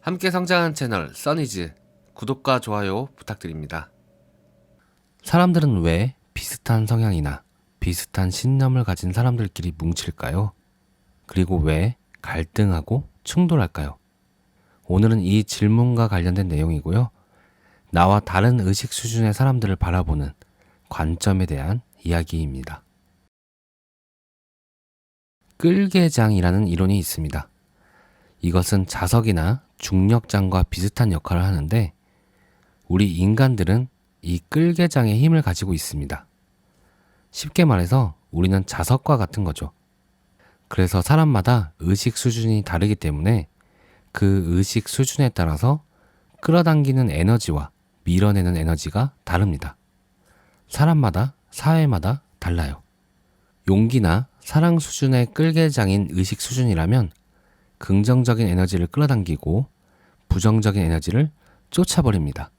함께 성장하는 채널 써니즈 구독과 좋아요 부탁드립니다. 사람들은 왜 비슷한 성향이나 비슷한 신념을 가진 사람들끼리 뭉칠까요? 그리고 왜 갈등하고 충돌할까요? 오늘은 이 질문과 관련된 내용이고요. 나와 다른 의식 수준의 사람들을 바라보는 관점에 대한 이야기입니다. 끌개장이라는 이론이 있습니다. 이것은 자석이나 중력장과 비슷한 역할을 하는데 우리 인간들은 이 끌개장의 힘을 가지고 있습니다. 쉽게 말해서 우리는 자석과 같은 거죠. 그래서 사람마다 의식 수준이 다르기 때문에 그 의식 수준에 따라서 끌어당기는 에너지와 밀어내는 에너지가 다릅니다. 사람마다, 사회마다 달라요. 용기나 사랑 수준의 끌개장인 의식 수준이라면 긍정적인 에너지를 끌어당기고 부정적인 에너지를 쫓아버립니다.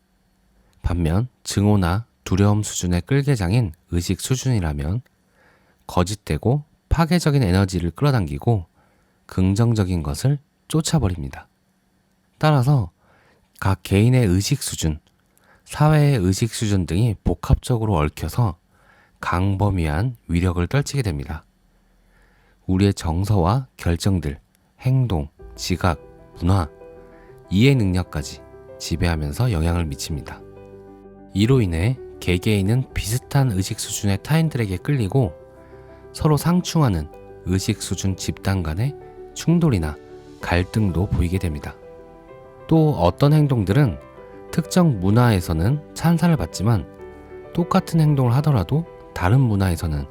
반면 증오나 두려움 수준의 끌개장인 의식 수준이라면 거짓되고 파괴적인 에너지를 끌어당기고 긍정적인 것을 쫓아버립니다. 따라서 각 개인의 의식 수준, 사회의 의식 수준 등이 복합적으로 얽혀서 강범위한 위력을 떨치게 됩니다. 우리의 정서와 결정들, 행동, 지각, 문화, 이해 능력까지 지배하면서 영향을 미칩니다. 이로 인해 개개인은 비슷한 의식 수준의 타인들에게 끌리고 서로 상충하는 의식 수준 집단 간의 충돌이나 갈등도 보이게 됩니다. 또 어떤 행동들은 특정 문화에서는 찬사를 받지만 똑같은 행동을 하더라도 다른 문화에서는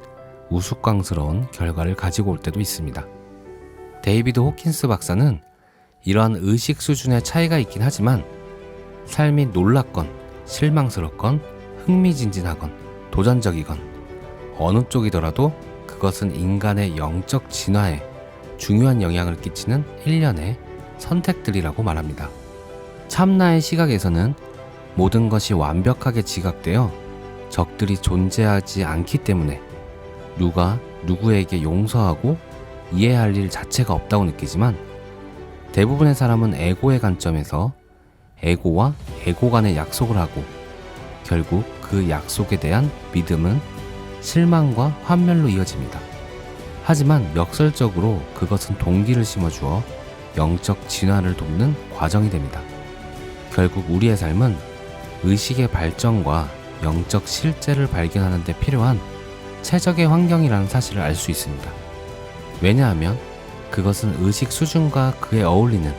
우스꽝스러운 결과를 가지고 올 때도 있습니다. 데이비드 호킨스 박사는 이러한 의식 수준의 차이가 있긴 하지만 삶이 놀랍건 실망스럽건 흥미진진하건 도전적이건 어느 쪽이더라도 그것은 인간의 영적 진화에 중요한 영향을 끼치는 일련의 선택들이라고 말합니다. 참나의 시각에서는 모든 것이 완벽하게 지각되어 적들이 존재하지 않기 때문에 누가 누구에게 용서하고 이해할 일 자체가 없다고 느끼지만 대부분의 사람은 에고의 관점에서 에고와 에고 간의 약속을 하고 결국 그 약속에 대한 믿음은 실망과 환멸로 이어집니다. 하지만 역설적으로 그것은 동기를 심어주어 영적 진화를 돕는 과정이 됩니다. 결국 우리의 삶은 의식의 발전과 영적 실제를 발견하는 데 필요한 최적의 환경이라는 사실을 알 수 있습니다. 왜냐하면 그것은 의식 수준과 그에 어울리는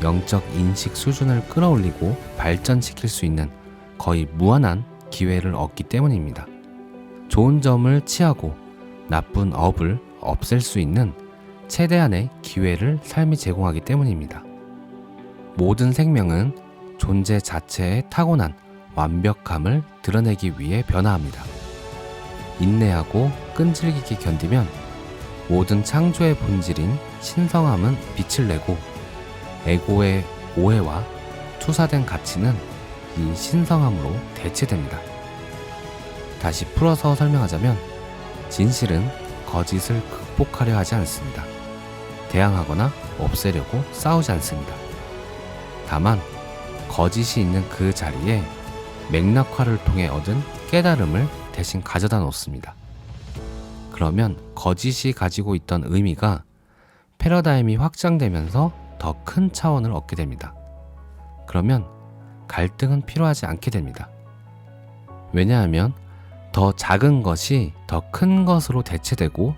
영적 인식 수준을 끌어올리고 발전시킬 수 있는 거의 무한한 기회를 얻기 때문입니다. 좋은 점을 취하고 나쁜 업을 없앨 수 있는 최대한의 기회를 삶이 제공하기 때문입니다. 모든 생명은 존재 자체의 타고난 완벽함을 드러내기 위해 변화합니다. 인내하고 끈질기게 견디면 모든 창조의 본질인 신성함은 빛을 내고 에고의 오해와 투사된 가치는 이 신성함으로 대체됩니다. 다시 풀어서 설명하자면 진실은 거짓을 극복하려 하지 않습니다. 대항하거나 없애려고 싸우지 않습니다. 다만 거짓이 있는 그 자리에 맥락화를 통해 얻은 깨달음을 대신 가져다 놓습니다. 그러면 거짓이 가지고 있던 의미가 패러다임이 확장되면서 더 큰 차원을 얻게 됩니다. 그러면 갈등은 필요하지 않게 됩니다. 왜냐하면 더 작은 것이 더 큰 것으로 대체되고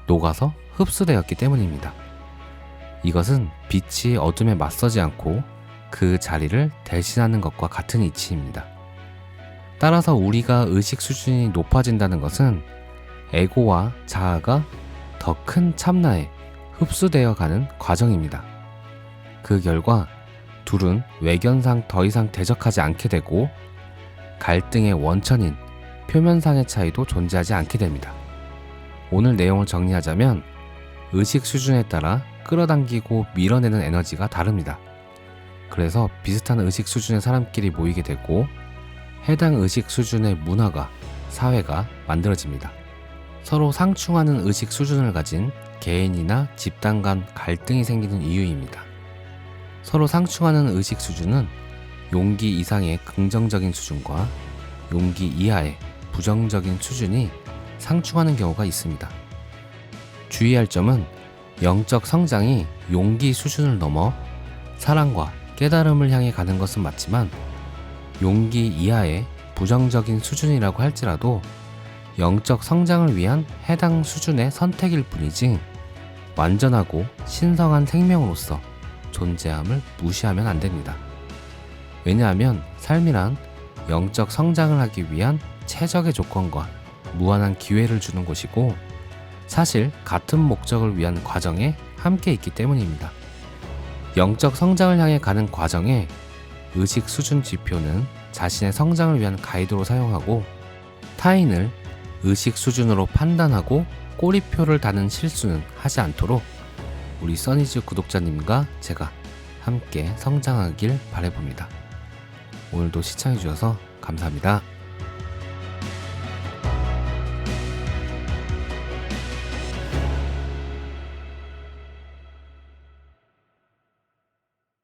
녹아서 흡수되었기 때문입니다. 이것은 빛이 어둠에 맞서지 않고 그 자리를 대신하는 것과 같은 이치입니다. 따라서 우리가 의식 수준이 높아진다는 것은 에고와 자아가 더 큰 참나에 흡수되어 가는 과정입니다. 그 결과 둘은 외견상 더 이상 대적하지 않게 되고 갈등의 원천인 표면상의 차이도 존재하지 않게 됩니다. 오늘 내용을 정리하자면 의식 수준에 따라 끌어당기고 밀어내는 에너지가 다릅니다. 그래서 비슷한 의식 수준의 사람끼리 모이게 되고 해당 의식 수준의 문화가, 사회가 만들어집니다. 서로 상충하는 의식 수준을 가진 개인이나 집단 간 갈등이 생기는 이유입니다. 서로 상충하는 의식 수준은 용기 이상의 긍정적인 수준과 용기 이하의 부정적인 수준이 상충하는 경우가 있습니다. 주의할 점은 영적 성장이 용기 수준을 넘어 사랑과 깨달음을 향해 가는 것은 맞지만 용기 이하의 부정적인 수준이라고 할지라도 영적 성장을 위한 해당 수준의 선택일 뿐이지 완전하고 신성한 생명으로서 존재함을 무시하면 안 됩니다. 왜냐하면 삶이란 영적 성장을 하기 위한 최적의 조건과 무한한 기회를 주는 곳이고 사실 같은 목적을 위한 과정에 함께 있기 때문입니다. 영적 성장을 향해 가는 과정에 의식 수준 지표는 자신의 성장을 위한 가이드로 사용하고 타인을 의식 수준으로 판단하고 꼬리표를 다는 실수는 하지 않도록 우리 써니즈 구독자님과 제가 함께 성장하길 바라봅니다. 오늘도 시청해주셔서 감사합니다.